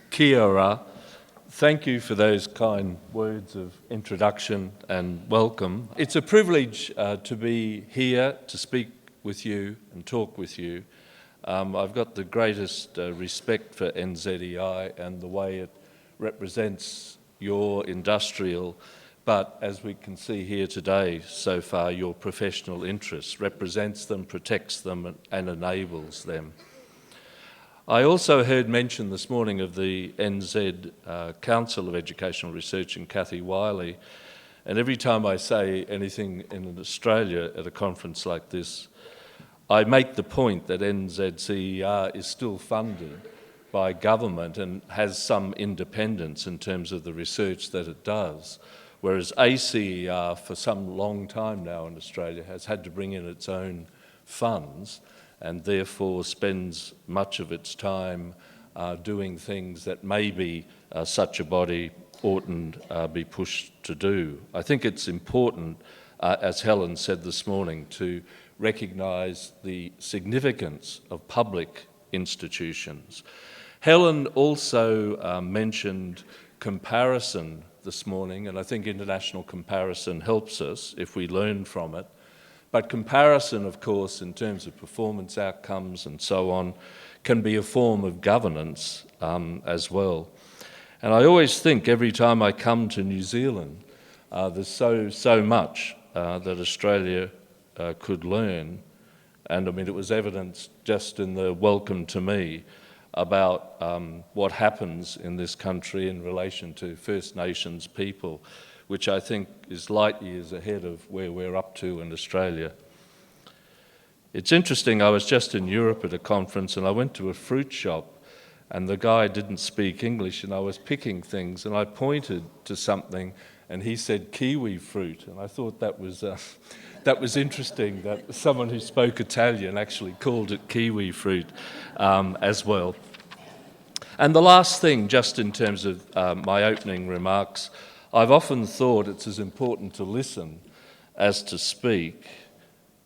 Kia ora. Thank you for those kind words of introduction and welcome. It's a privilege to be here to speak with you and talk with you. I've got the greatest respect for NZEI and the way it represents your industrial, but as we can see here today, so far your professional interests, represents them, protects them and enables them. I also heard mention this morning of the NZ Council of Educational Research and Kathy Wiley, and every time I say anything in Australia at a conference like this, I make the point that NZCER is still funded by government and has some independence in terms of the research that it does, whereas ACER for some long time now in Australia has had to bring in its own funds and therefore spends much of its time doing things that maybe such a body oughtn't be pushed to do. I think it's important, as Helen said this morning, to recognise the significance of public institutions. Helen also mentioned comparison this morning, and I think international comparison helps us if we learn from it. But comparison, of course, in terms of performance outcomes and so on, can be a form of governance as well. And I always think every time I come to New Zealand, there's so much that Australia could learn. And I mean, it was evidenced just in the welcome to me about what happens in this country in relation to First Nations people, which I think is light years ahead of where we're up to in Australia. It's interesting, I was just in Europe at a conference and I went to a fruit shop and the guy didn't speak English and I was picking things and I pointed to something and he said kiwi fruit, and I thought that was interesting that someone who spoke Italian actually called it kiwi fruit as well. And the last thing, just in terms of my opening remarks, I've often thought it's as important to listen as to speak,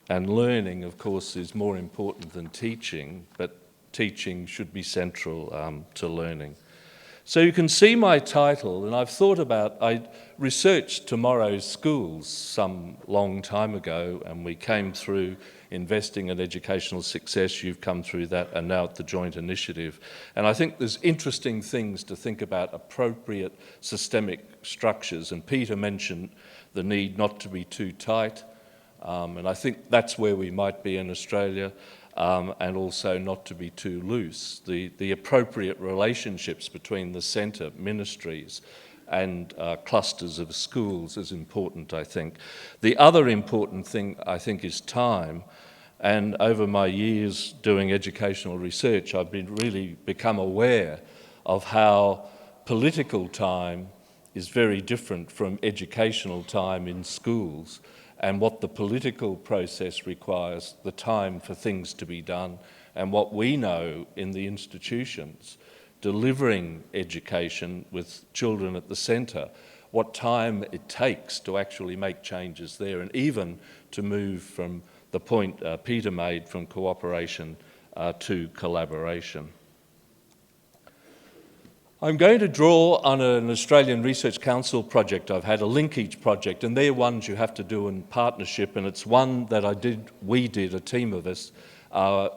and learning, of course, is more important than teaching, but teaching should be central to learning. So you can see my title, and I've thought about, I researched tomorrow's schools some long time ago, and we came through investing in educational success, you've come through that, and now at the joint initiative. And I think there's interesting things to think about appropriate systemic structures, and Peter mentioned the need not to be too tight, and I think that's where we might be in Australia, and also not to be too loose. The appropriate relationships between the centre, ministries, and clusters of schools is important, I think. The other important thing, I think, is time. And over my years doing educational research, I've really become aware of how political time is very different from educational time in schools, and what the political process requires, the time for things to be done, and what we know in the institutions, delivering education with children at the centre, what time it takes to actually make changes there, and even to move from the point Peter made from cooperation to collaboration. I'm going to draw on an Australian Research Council project I've had, a linkage project, and they're ones you have to do in partnership, and it's one that we did, a team of us,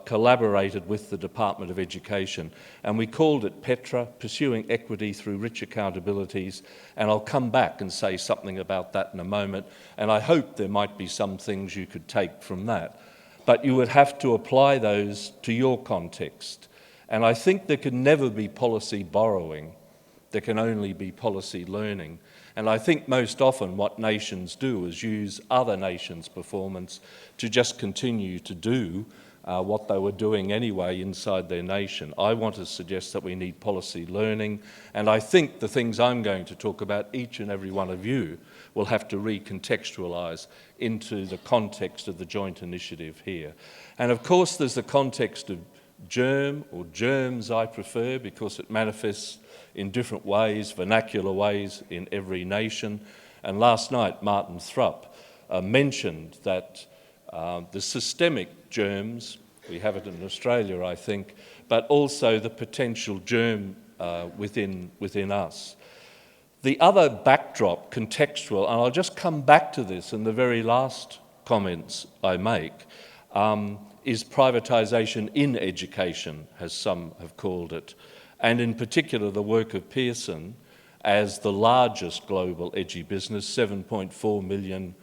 collaborated with the Department of Education, and we called it PETRA, Pursuing Equity Through Rich Accountabilities, and I'll come back and say something about that in a moment, and I hope there might be some things you could take from that. But you would have to apply those to your context. And I think there can never be policy borrowing, there can only be policy learning. And I think most often what nations do is use other nations' performance to just continue to do what they were doing anyway inside their nation. I want to suggest that we need policy learning, and I think the things I'm going to talk about, each and every one of you will have to recontextualise into the context of the joint initiative here. And of course there's the context of germ, or germs I prefer, because it manifests in different ways, vernacular ways in every nation. And last night Martin Thrupp mentioned that the systemic germs, we have it in Australia I think, but also the potential germ within us. The other backdrop, contextual, and I'll just come back to this in the very last comments I make, is privatisation in education, as some have called it, and in particular the work of Pearson as the largest global business, 7.4 million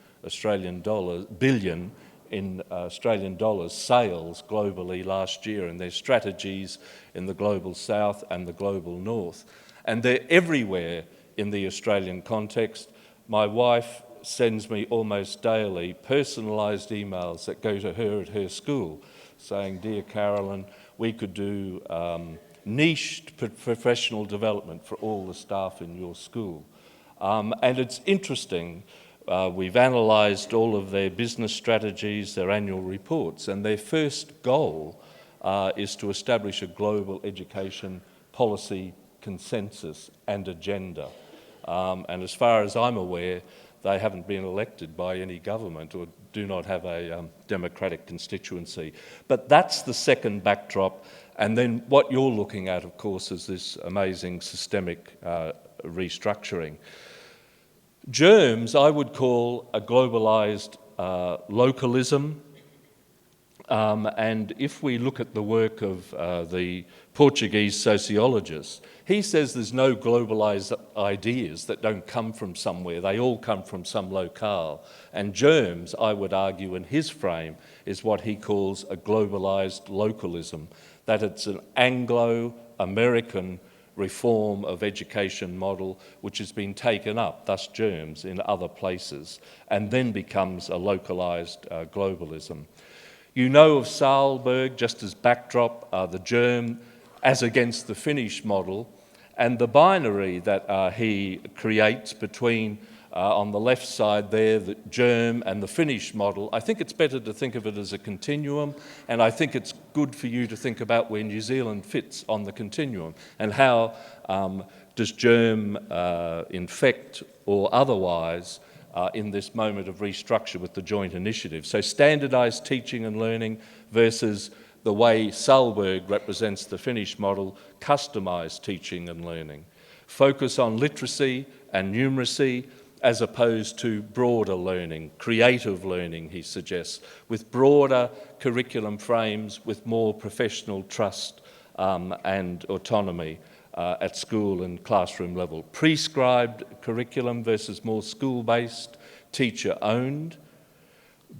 billion in Australian dollars sales globally last year, and their strategies in the global south and the global north. And they're everywhere in the Australian context. My wife sends me almost daily personalised emails that go to her at her school saying, "Dear Carolyn, we could do niched professional development for all the staff in your school." And it's interesting, we've analysed all of their business strategies, their annual reports, and their first goal is to establish a global education policy consensus and agenda. And as far as I'm aware, they haven't been elected by any government or do not have a democratic constituency. But that's the second backdrop. And then what you're looking at, of course, is this amazing systemic restructuring. Germs, I would call a globalized localism. And if we look at the work of the Portuguese sociologist, he says there's no globalized ideas that don't come from somewhere. They all come from some locale. And germs, I would argue, in his frame, is what he calls a globalized localism, that it's an Anglo-American reform of education model which has been taken up, thus germs, in other places, and then becomes a localized globalism. You know of Sahlberg, just as backdrop, the germ as against the Finnish model, and the binary that he creates between, on the left side there, the germ and the Finnish model. I think it's better to think of it as a continuum, and I think it's good for you to think about where New Zealand fits on the continuum, and how does germ infect or otherwise in this moment of restructure with the joint initiative. So standardised teaching and learning versus the way Sahlberg represents the Finnish model, customised teaching and learning. Focus on literacy and numeracy as opposed to broader learning, creative learning, he suggests, with broader curriculum frames, with more professional trust and autonomy at school and classroom level. Prescribed curriculum versus more school-based, teacher-owned.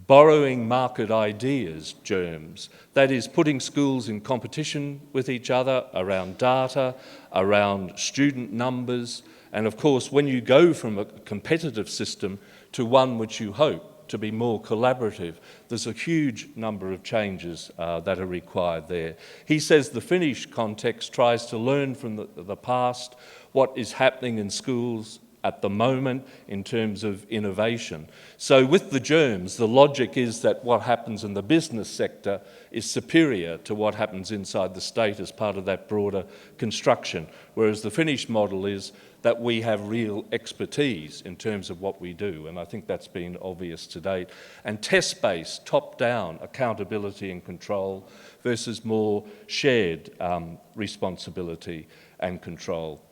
Borrowing market ideas, germs, that is putting schools in competition with each other around data, around student numbers, and of course when you go from a competitive system to one which you hope to be more collaborative, there's a huge number of changes that are required there. He says the Finnish context tries to learn from the past what is happening in schools at the moment in terms of innovation. So with the germs, the logic is that what happens in the business sector is superior to what happens inside the state as part of that broader construction, whereas the Finnish model is that we have real expertise in terms of what we do, and I think that's been obvious to date. And test-based, top-down accountability and control versus more shared responsibility and control.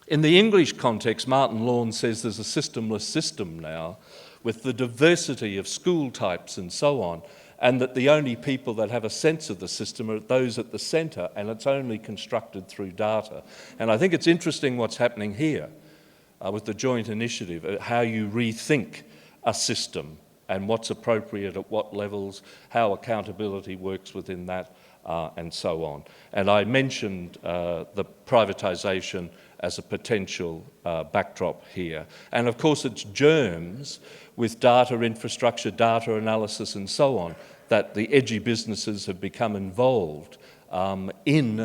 In the English context, Martin Lawn says there's a systemless system now with the diversity of school types and so on, and that the only people that have a sense of the system are those at the centre, and it's only constructed through data. And I think it's interesting what's happening here with the joint initiative, how you rethink a system and what's appropriate at what levels, how accountability works within that, and so on. And I mentioned the privatisation as a potential backdrop here. And of course it's germs with data infrastructure, data analysis and so on, that the edgy businesses have become involved in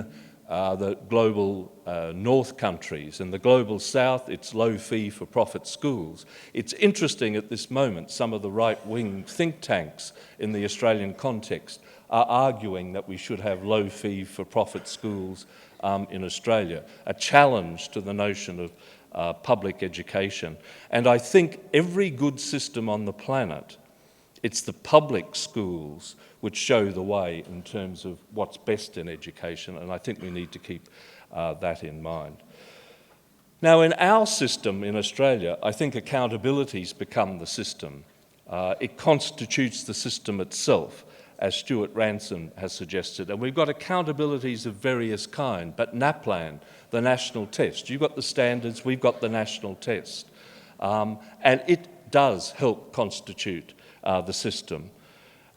the global north countries. In the global south, it's low fee for profit schools. It's interesting at this moment, some of the right-wing think tanks in the Australian context are arguing that we should have low fee for profit schools in Australia, a challenge to the notion of public education. And I think every good system on the planet, it's the public schools which show the way in terms of what's best in education, and I think we need to keep that in mind. Now, in our system in Australia, I think accountabilities become the system. It constitutes the system itself, as Stuart Ransom has suggested. And we've got accountabilities of various kinds, but NAPLAN, the national test, you've got the standards, we've got the national test. And it does help constitute the system.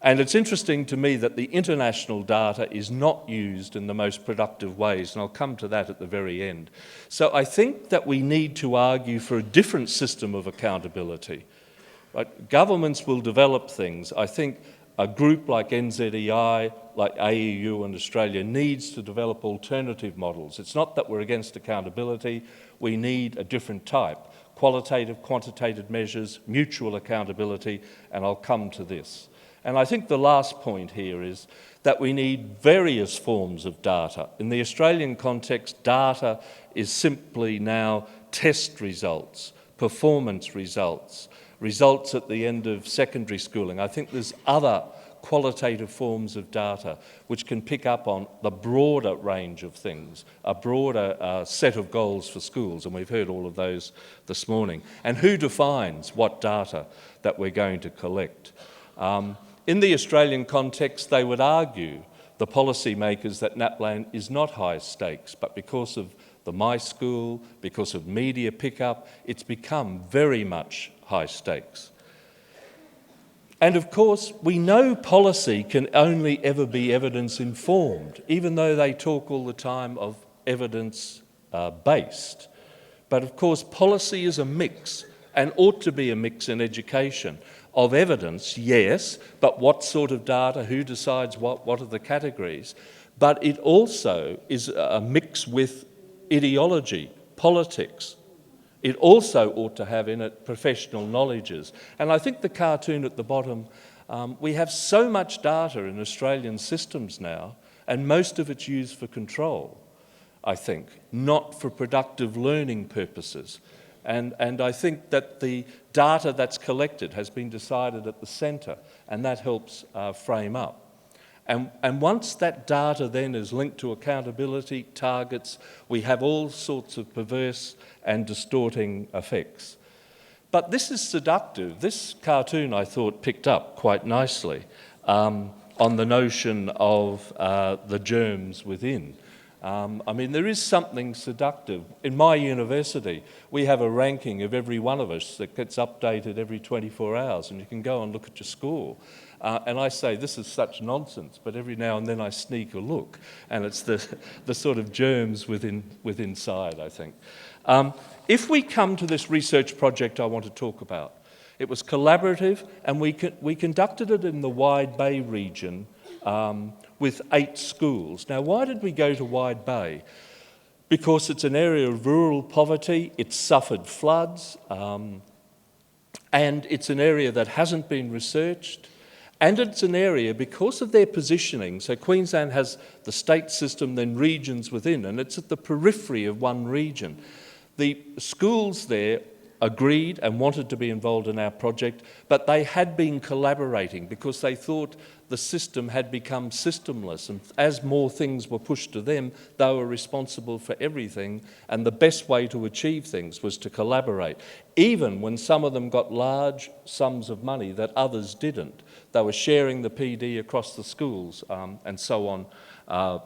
And it's interesting to me that the international data is not used in the most productive ways, and I'll come to that at the very end. So I think that we need to argue for a different system of accountability. Right? Governments will develop things. I think a group like NZEI, like AEU and Australia, needs to develop alternative models. It's not that we're against accountability, we need a different type. Qualitative, quantitative measures, mutual accountability, and I'll come to this. And I think the last point here is that we need various forms of data. In the Australian context, data is simply now test results, performance results, results at the end of secondary schooling. I think there's other qualitative forms of data which can pick up on the broader range of things, a broader set of goals for schools, and we've heard all of those this morning. And who defines what data that we're going to collect? In the Australian context, they would argue, the policymakers, that NAPLAN is not high stakes, but because of the My School, because of media pickup, it's become very much high stakes. And of course, we know policy can only ever be evidence-informed, even though they talk all the time of evidence-based. But of course, policy is a mix, and ought to be a mix in education, of evidence, yes, but what sort of data, who decides what are the categories? But it also is a mix with ideology, politics. It also ought to have in it professional knowledges. And I think the cartoon at the bottom, we have so much data in Australian systems now, and most of it's used for control, I think, not for productive learning purposes. And I think that the data that's collected has been decided at the centre, and that helps frame up. And once that data then is linked to accountability, targets, we have all sorts of perverse and distorting effects. But this is seductive. This cartoon, I thought, picked up quite nicely on the notion of the germs within. I mean, there is something seductive. In my university, we have a ranking of every one of us that gets updated every 24 hours, and you can go and look at your score. And I say, this is such nonsense, but every now and then I sneak a look, and it's the sort of germs within inside, I think. If we come to this research project I want to talk about, it was collaborative, and we conducted it in the Wide Bay region, with 8 schools. Now, why did we go to Wide Bay? Because it's an area of rural poverty, it's suffered floods, and it's an area that hasn't been researched, and it's an area, because of their positioning, so Queensland has the state system, then regions within, and it's at the periphery of one region. The schools there agreed and wanted to be involved in our project, but they had been collaborating because they thought the system had become systemless, and as more things were pushed to them, they were responsible for everything, and the best way to achieve things was to collaborate. Even when some of them got large sums of money that others didn't, they were sharing the PD across the schools and so on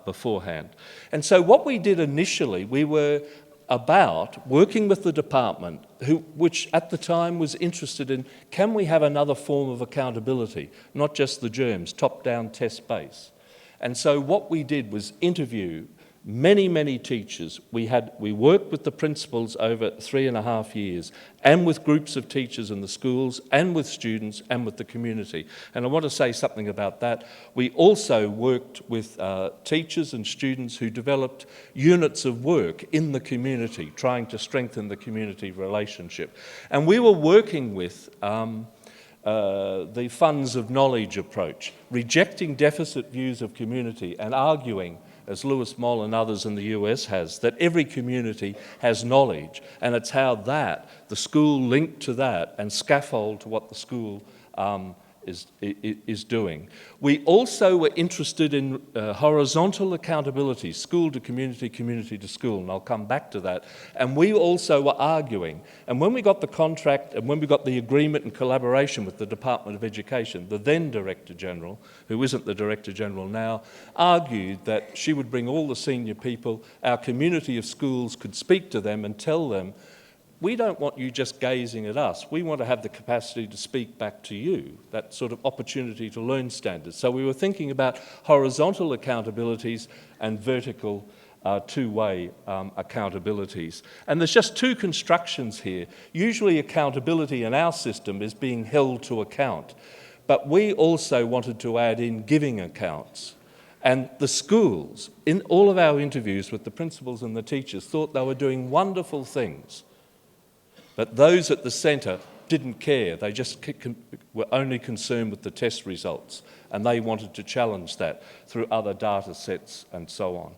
beforehand. And so what we did initially, we were about working with the department, which at the time was interested in, can we have another form of accountability, not just the germs, top-down test-based. And so what we did was interview many teachers. We worked with the principals over 3.5 years, and with groups of teachers in the schools, and with students, and with the community. And I want to say something about that. We also worked with teachers and students who developed units of work in the community, trying to strengthen the community relationship. And we were working with the funds of knowledge approach, rejecting deficit views of community and arguing, as Lewis Moll and others in the US has, that every community has knowledge, and it's how the school linked to that and scaffold to what the school is doing. We also were interested in horizontal accountability, school to community, community to school, and I'll come back to that. And we also were arguing, and when we got the contract and when we got the agreement and collaboration with the Department of Education, the then Director General, who isn't the Director General now, argued that she would bring all the senior people, our community of schools could speak to them and tell them, we don't want you just gazing at us. We want to have the capacity to speak back to you, that sort of opportunity to learn standards. So we were thinking about horizontal accountabilities and vertical two-way accountabilities. And there's just two constructions here. Usually accountability in our system is being held to account, but we also wanted to add in giving accounts. And the schools, in all of our interviews with the principals and the teachers, thought they were doing wonderful things. But those at the centre didn't care. They just were only concerned with the test results, and they wanted to challenge that through other data sets and so on.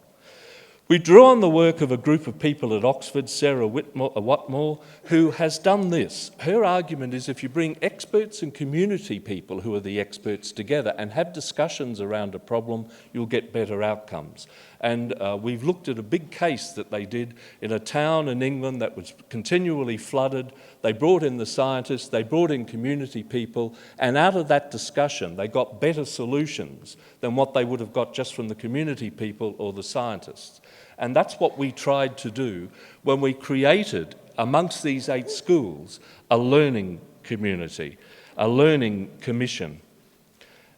We drew on the work of a group of people at Oxford, Sarah Watmore, who has done this. Her argument is if you bring experts and community people who are the experts together and have discussions around a problem, you'll get better outcomes. And we've looked at a big case that they did in a town in England that was continually flooded. They brought in the scientists, they brought in community people, and out of that discussion, they got better solutions than what they would have got just from the community people or the scientists. And that's what we tried to do when we created, amongst these 8 schools, a learning community, a learning commission.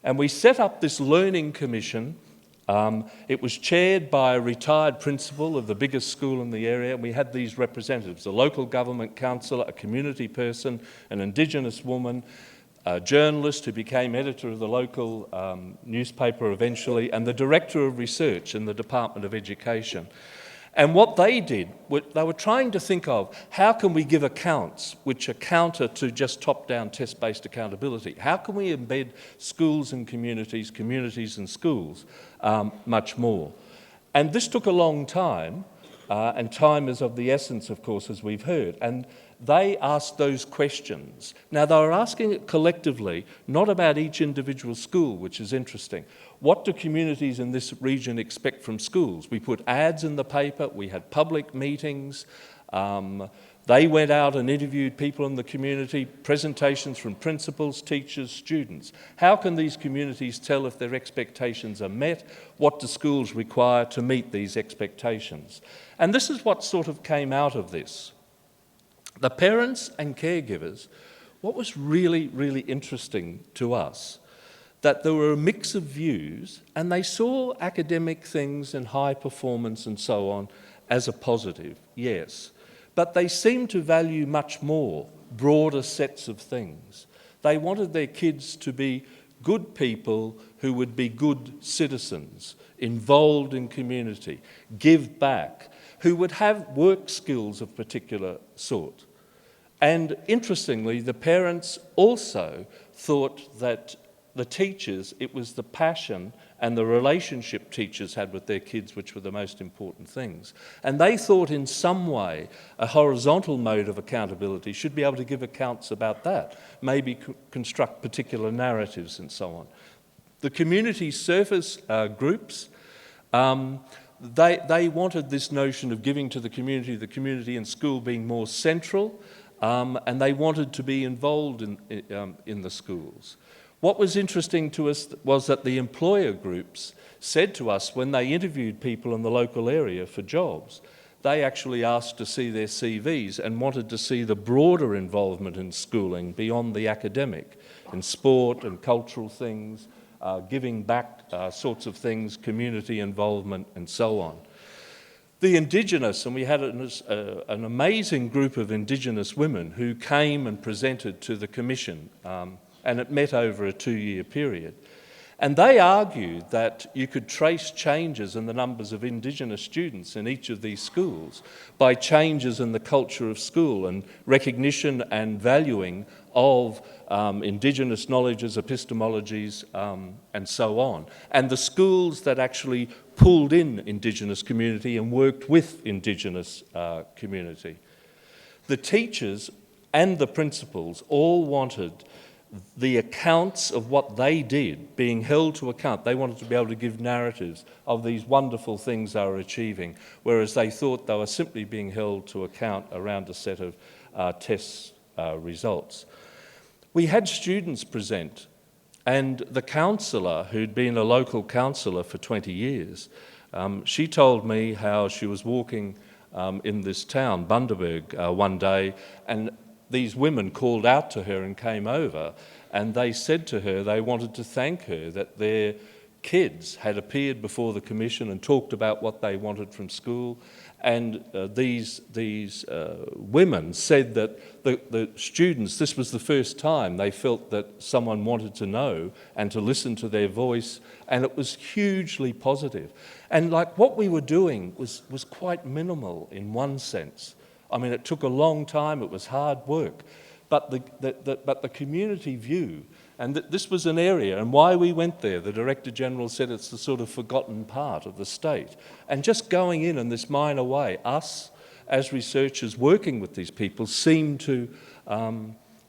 And we set up this learning commission. It was chaired by a retired principal of the biggest school in the area, and we had these representatives, a local government councillor, a community person, an Indigenous woman, a journalist who became editor of the local newspaper eventually, and the director of research in the Department of Education. And what they did, they were trying to think of how can we give accounts which are counter to just top-down test-based accountability? How can we embed schools and communities, communities and schools much more? And this took a long time, and time is of the essence, of course, as we've heard. And they asked those questions. Now, they were asking it collectively, not about each individual school, which is interesting. What do communities in this region expect from schools? We put ads in the paper, we had public meetings, they went out and interviewed people in the community, presentations from principals, teachers, students. How can these communities tell if their expectations are met? What do schools require to meet these expectations? And this is what sort of came out of this. The parents and caregivers, what was really, really interesting to us, that there were a mix of views, and they saw academic things and high performance and so on as a positive, yes. But they seemed to value much more broader sets of things. They wanted their kids to be good people who would be good citizens, involved in community, give back, who would have work skills of particular sort. And interestingly, the parents also thought that the teachers, it was the passion and the relationship teachers had with their kids which were the most important things. And they thought in some way a horizontal mode of accountability should be able to give accounts about that, maybe construct particular narratives and so on. The community service groups, they wanted this notion of giving to the community and school being more central, and they wanted to be involved in the schools. What was interesting to us was that the employer groups said to us when they interviewed people in the local area for jobs, they actually asked to see their CVs and wanted to see the broader involvement in schooling beyond the academic, in sport and cultural things, giving back sorts of things, community involvement and so on. The Indigenous, and we had an amazing group of Indigenous women who came and presented to the Commission, and it met over a 2-year period. And they argued that you could trace changes in the numbers of Indigenous students in each of these schools by changes in the culture of school and recognition and valuing of Indigenous knowledges, epistemologies, and so on. And the schools that actually pulled in Indigenous community and worked with Indigenous community. The teachers and the principals all wanted the accounts of what they did, being held to account. They wanted to be able to give narratives of these wonderful things they were achieving, whereas they thought they were simply being held to account around a set of test results. We had students present, and the counsellor, who'd been a local counsellor for 20 years, she told me how she was walking in this town, Bundaberg, one day, and these women called out to her and came over, and they said to her they wanted to thank her that their kids had appeared before the commission and talked about what they wanted from school. And these women said that the students, this was the first time they felt that someone wanted to know and to listen to their voice, and it was hugely positive. And like what we were doing was quite minimal in one sense. I mean, it took a long time, it was hard work, but the community view, and this was an area, and why we went there, the Director General said it's the sort of forgotten part of the state. And just going in this minor way, us as researchers working with these people seemed to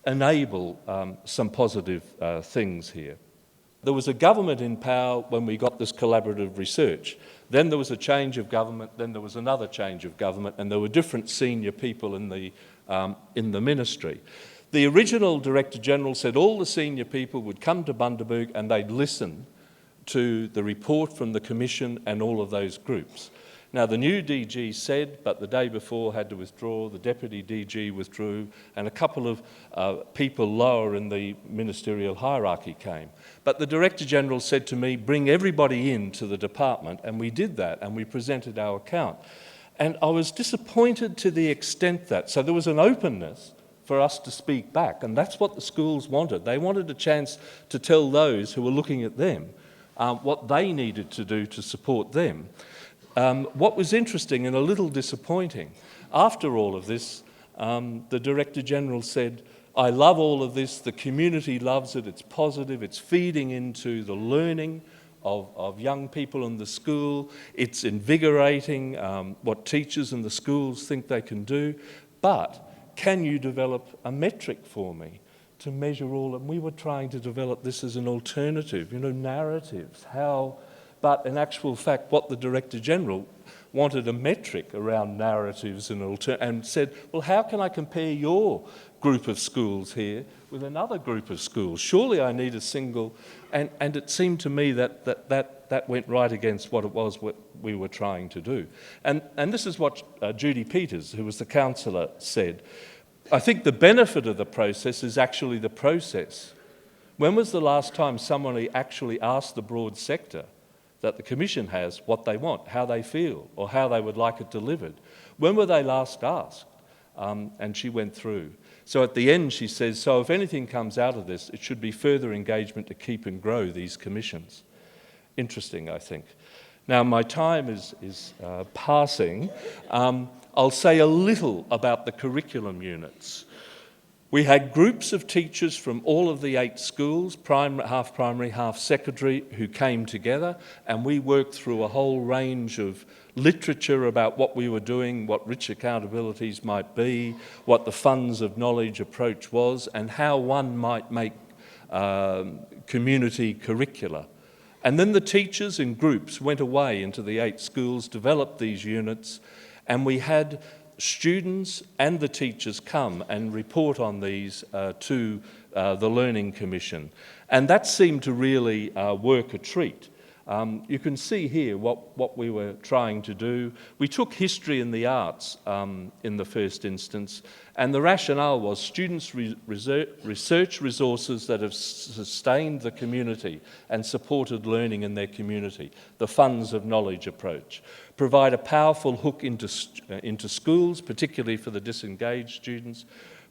enable some positive things here. There was a government in power when we got this collaborative research. Then there was a change of government, then there was another change of government, and there were different senior people in the ministry. The original Director General said all the senior people would come to Bundaberg and they'd listen to the report from the Commission and all of those groups. Now, the new DG said, but the day before had to withdraw, the Deputy DG withdrew, and a couple of people lower in the ministerial hierarchy came. But the Director General said to me, bring everybody into the department, and we did that, and we presented our account. And I was disappointed to the extent that, so there was an openness for us to speak back, and that's what the schools wanted. They wanted a chance to tell those who were looking at them what they needed to do to support them. What was interesting and a little disappointing, after all of this, the Director General said, I love all of this, the community loves it, it's positive, it's feeding into the learning of young people in the school, it's invigorating what teachers in the schools think they can do, but can you develop a metric for me to measure all? And we were trying to develop this as an alternative, narratives, how. But in actual fact, what the Director General wanted a metric around narratives and said, well, how can I compare your group of schools here with another group of schools? Surely I need a single, and it seemed to me that went right against what it was what we were trying to do. And this is what Judy Peters, who was the counsellor, said. I think the benefit of the process is actually the process. When was the last time someone actually asked the broad sector that the Commission has what they want, how they feel, or how they would like it delivered? When were they last asked? And she went through. So at the end she says, so if anything comes out of this, it should be further engagement to keep and grow these commissions. Interesting, I think. Now my time is passing. I'll say a little about the curriculum units. We had groups of teachers from all of the 8 schools, half primary, half secondary, who came together, and we worked through a whole range of literature about what we were doing, what rich accountabilities might be, what the funds of knowledge approach was, and how one might make community curricula. And then the teachers in groups went away into the 8 schools, developed these units, and we had students and the teachers come and report on these to the Learning Commission. And that seemed to really work a treat. You can see here what we were trying to do. We took history and the arts in the first instance, and the rationale was students' research resources that have sustained the community and supported learning in their community, the funds of knowledge approach, provide a powerful hook into schools, particularly for the disengaged students,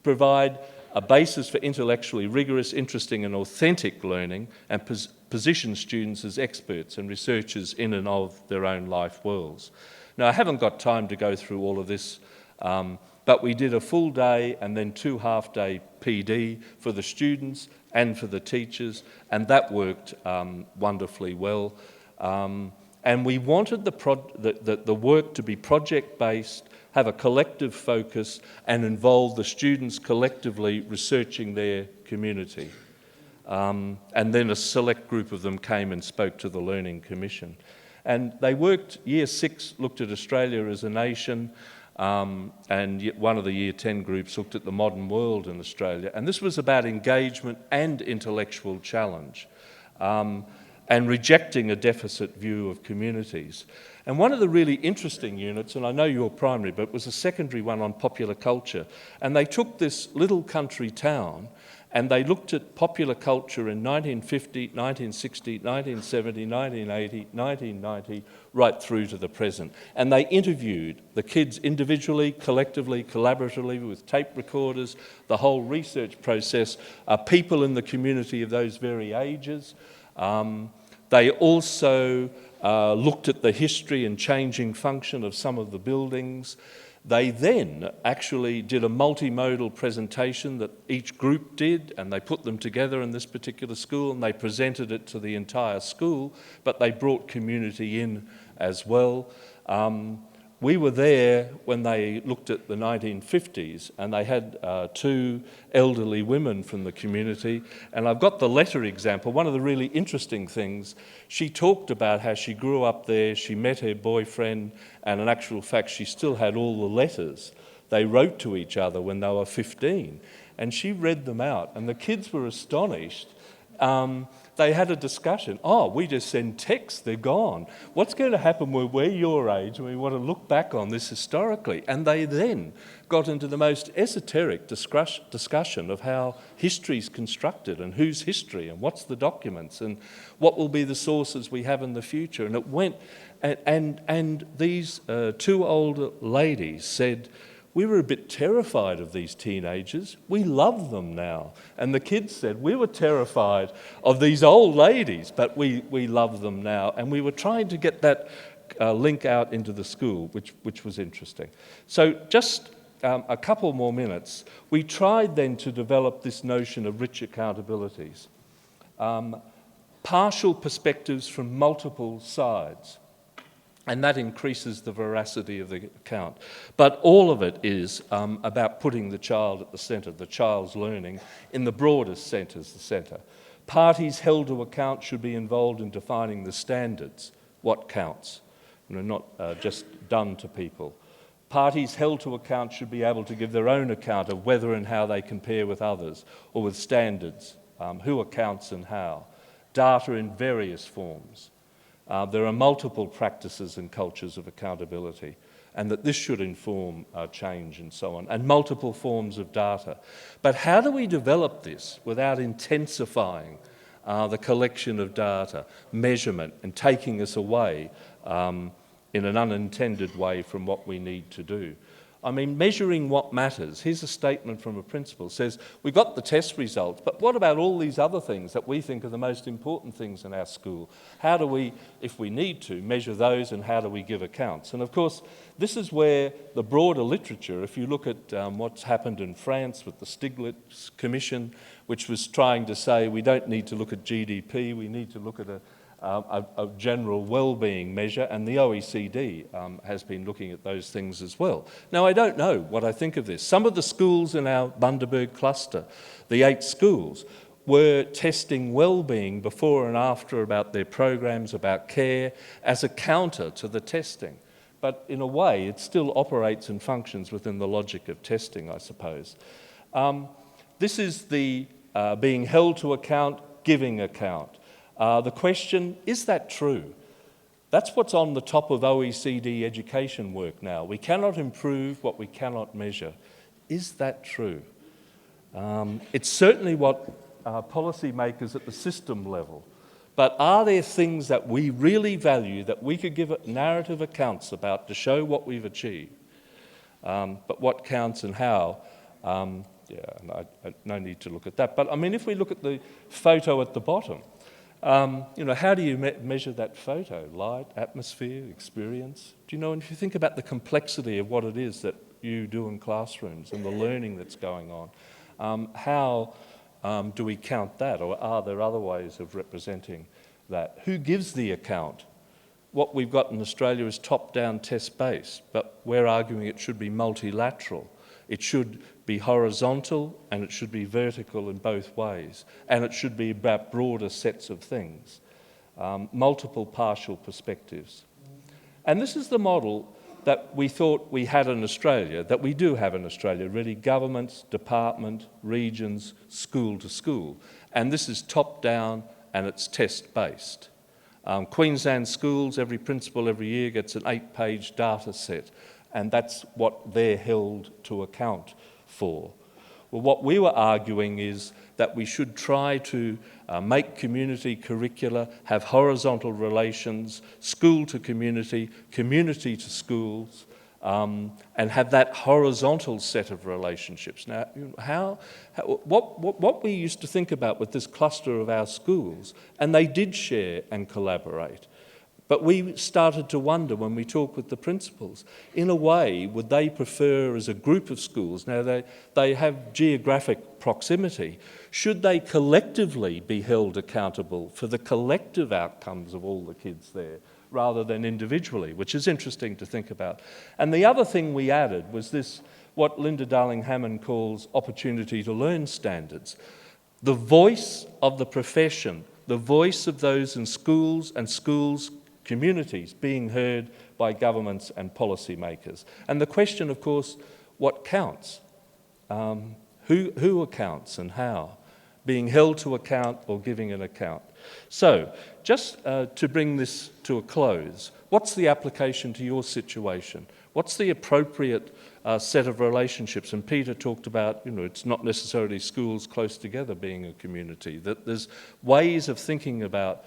provide a basis for intellectually rigorous, interesting and authentic learning, and position students as experts and researchers in and of their own life worlds. Now, I haven't got time to go through all of this, but we did a full day and then 2 half-day PD for the students and for the teachers, and that worked wonderfully well. And we wanted the work to be project-based, have a collective focus, and involve the students collectively researching their community. and then a select group of them came and spoke to the Learning Commission. And they worked, Year 6 looked at Australia as a nation, and one of the Year 10 groups looked at the modern world in Australia. And this was about engagement and intellectual challenge, and rejecting a deficit view of communities. And one of the really interesting units, and I know you're primary, but it was a secondary one on popular culture, and they took this little country town and they looked at popular culture in 1950, 1960, 1970, 1980, 1990, right through to the present. And they interviewed the kids individually, collectively, collaboratively, with tape recorders, the whole research process, people in the community of those very ages. They also looked at the history and changing function of some of the buildings. They then actually did a multimodal presentation that each group did, and they put them together in this particular school, and they presented it to the entire school, but they brought community in as well. We were there when they looked at the 1950s, and they had 2 elderly women from the community. And I've got the letter example. One of the really interesting things, she talked about how she grew up there, she met her boyfriend, and in actual fact, she still had all the letters they wrote to each other when they were 15. And she read them out, and the kids were astonished. They had a discussion. Oh, we just send texts, they're gone. What's going to happen when we're your age and we want to look back on this historically? And they then got into the most esoteric discussion of how history's constructed and whose history and what's the documents and what will be the sources we have in the future. And it went, and these 2 older ladies said, we were a bit terrified of these teenagers. We love them now. And the kids said, we were terrified of these old ladies, but we love them now. And we were trying to get that link out into the school, which was interesting. So just a couple more minutes. We tried then to develop this notion of rich accountabilities. Partial perspectives from multiple sides. And that increases the veracity of the account. But all of it is about putting the child at the centre, the child's learning, in the broadest sense as the centre. Parties held to account should be involved in defining the standards, what counts, not just done to people. Parties held to account should be able to give their own account of whether and how they compare with others, or with standards, who accounts and how. Data in various forms. There are multiple practices and cultures of accountability, and that this should inform change and so on, and multiple forms of data. But how do we develop this without intensifying the collection of data, measurement, and taking us away in an unintended way from what we need to do? I mean, measuring what matters. Here's a statement from a principal. It says, we've got the test results, but what about all these other things that we think are the most important things in our school? How do we, if we need to, measure those, and how do we give accounts? And of course, this is where the broader literature, if you look at what's happened in France with the Stiglitz Commission, which was trying to say we don't need to look at GDP, we need to look at a general well-being measure, and the OECD has been looking at those things as well. Now, I don't know what I think of this. Some of the schools in our Bundaberg cluster, the 8 schools, were testing well-being before and after about their programs, about care, as a counter to the testing. But in a way, it still operates and functions within the logic of testing, I suppose. This is the being held to account, giving account. The question, is that true? That's what's on the top of OECD education work now. We cannot improve what we cannot measure. Is that true? It's certainly what policymakers at the system level. But are there things that we really value that we could give narrative accounts about to show what we've achieved? But what counts and how? No need to look at that. But I mean, if we look at the photo at the bottom, how do you measure that photo? Light, atmosphere, experience? Do you know, and if you think about the complexity of what it is that you do in classrooms and the learning that's going on, how do we count that? Or are there other ways of representing that? Who gives the account? What we've got in Australia is top-down test-based, but we're arguing it should be multilateral. It should be horizontal and it should be vertical in both ways. And it should be about broader sets of things, multiple partial perspectives. And this is the model that we thought we had in Australia, that we do have in Australia, really, governments, department, regions, school to school. And this is top-down and it's test-based. Queensland schools, every principal every year gets an 8-page data set, and that's what they're held to account for. Well, what we were arguing is that we should try to make community curricula, have horizontal relations, school to community, community to schools, and have that horizontal set of relationships. Now, what we used to think about with this cluster of our schools, and they did share and collaborate, but we started to wonder when we talked with the principals, in a way, would they prefer as a group of schools, now they have geographic proximity, should they collectively be held accountable for the collective outcomes of all the kids there, rather than individually, which is interesting to think about. And the other thing we added was this, what Linda Darling-Hammond calls opportunity to learn standards. The voice of the profession, the voice of those in schools and schools communities being heard by governments and policymakers. And the question, of course, what counts? Who accounts and how? Being held to account or giving an account. So, just to bring this to a close, what's the application to your situation? What's the appropriate set of relationships? And Peter talked about, it's not necessarily schools close together being a community, that there's ways of thinking about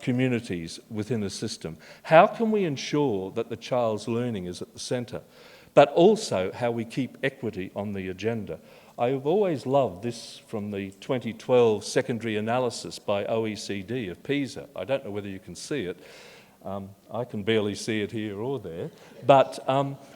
communities within a system. How can we ensure that the child's learning is at the centre, but also how we keep equity on the agenda? I've always loved this from the 2012 secondary analysis by OECD of PISA. I don't know whether you can see it. I can barely see it here or there. But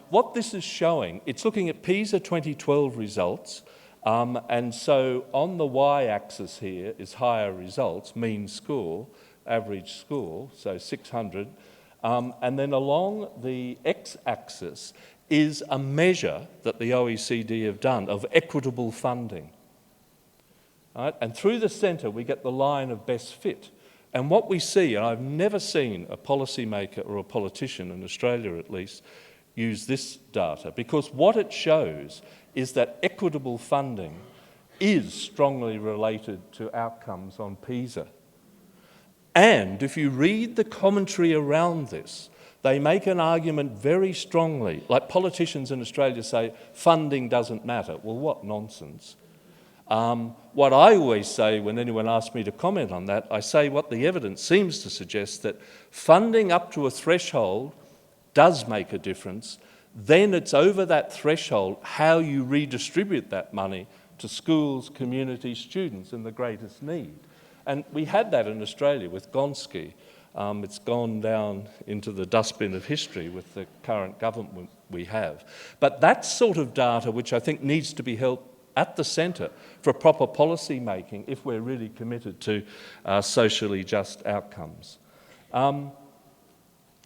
what this is showing, it's looking at PISA 2012 results. And so on the y-axis here is higher results, mean score, average score, so 600. And then along the x-axis is a measure that the OECD have done of equitable funding. Right? And through the centre we get the line of best fit. And what we see, and I've never seen a policymaker or a politician, in Australia at least, use this data, because what it shows is that equitable funding is strongly related to outcomes on PISA. And if you read the commentary around this, they make an argument very strongly, like politicians in Australia say, funding doesn't matter. Well, what nonsense. What I always say when anyone asks me to comment on that, I say what the evidence seems to suggest, that funding up to a threshold does make a difference. Then it's over that threshold how you redistribute that money to schools, communities, students in the greatest need. And we had that in Australia with Gonski. It's gone down into the dustbin of history with the current government we have. But that sort of data, which I think needs to be held at the centre for proper policy making if we're really committed to socially just outcomes.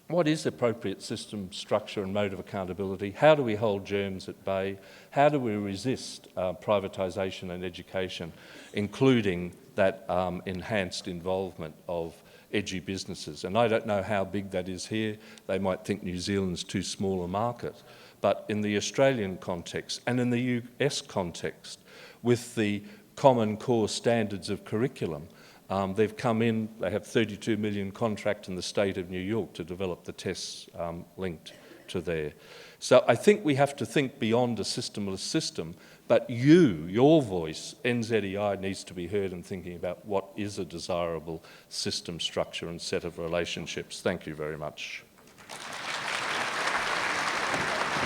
What is appropriate system structure and mode of accountability? How do we hold germs at bay? How do we resist privatisation and education, including that enhanced involvement of edgy businesses? And I don't know how big that is here. They might think New Zealand's too small a market. But in the Australian context and in the US context, with the Common Core Standards of Curriculum, they've come in, they have $32 million contract in the state of New York to develop the tests linked to there. So I think we have to think beyond a systemless system, but your voice, NZEI, needs to be heard in thinking about what is a desirable system structure and set of relationships. Thank you very much.